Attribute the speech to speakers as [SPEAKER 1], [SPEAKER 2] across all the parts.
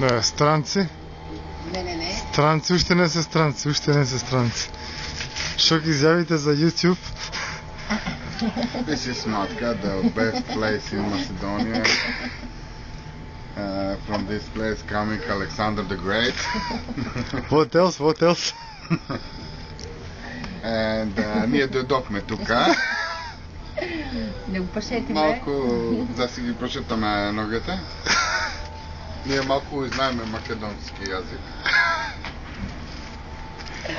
[SPEAKER 1] Не, странци.
[SPEAKER 2] Не.
[SPEAKER 1] Странци, уште не се странци, Што ги изјавите за YouTube?
[SPEAKER 3] This is Matka, the best place in Macedonia. From this place coming Alexander the Great.
[SPEAKER 1] What else?
[SPEAKER 3] And ние дојдовме тука.
[SPEAKER 2] Не го посетиме.
[SPEAKER 3] Малку да си ги прочитаме ногите. Ние малку знаеме македонски јазик.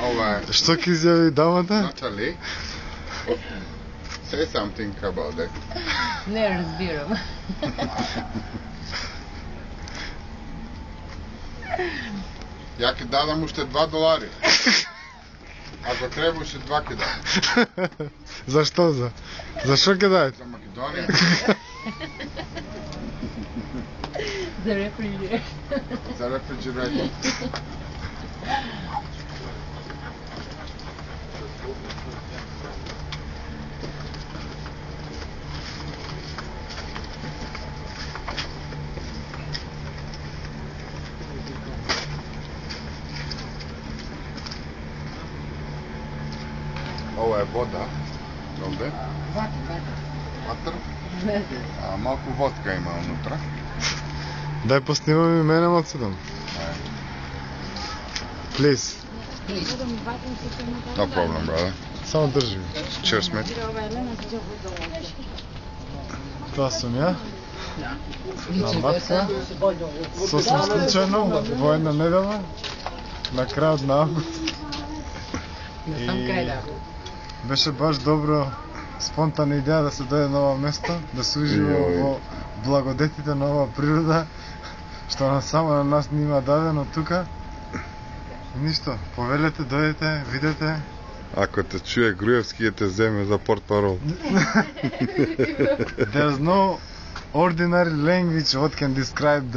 [SPEAKER 3] Ова е.
[SPEAKER 1] Што ќе изјави дамата?
[SPEAKER 3] Натали, say something about it.
[SPEAKER 2] Не разбирам.
[SPEAKER 3] Ја ќе дадам уште $2. Ако треба уште 2 ќе дадам.
[SPEAKER 1] За што? За што ќе дадете?
[SPEAKER 3] За Македонија.
[SPEAKER 2] За рефрижератор.
[SPEAKER 3] За рефрижератор. Ова е вода. Овде. Ватар. А малку водка има унутра.
[SPEAKER 1] Дај поснимам и мене Мацедон. Please.
[SPEAKER 3] No problem, brother.
[SPEAKER 1] Само држи.
[SPEAKER 3] Cheers, mate.
[SPEAKER 1] Тоа сум ја. На Матка. Сосем случајно, во една недела, на крајот на август. И беше баш добро, спонтана идеја да се дојде на ова место, да се ужива во благодетите на оваа природа, што само на нас не има дадено тука. Ништо, повелете, дојдете, видете.
[SPEAKER 3] Ако те чуе Груевски, те земе за портпарол.
[SPEAKER 1] There's no ordinary language what can describe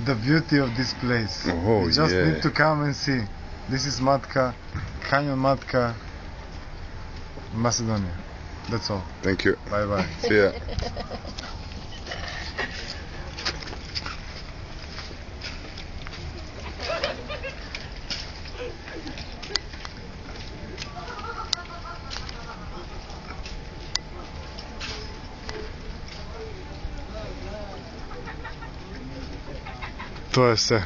[SPEAKER 1] the beauty of this place.
[SPEAKER 3] Oh,
[SPEAKER 1] You just
[SPEAKER 3] yeah.
[SPEAKER 1] need to come and see. This is Matka, Canyon Matka, Macedonia. That's all.
[SPEAKER 3] Thank you.
[SPEAKER 1] Bye bye.
[SPEAKER 3] See ya.
[SPEAKER 1] Тоа е се.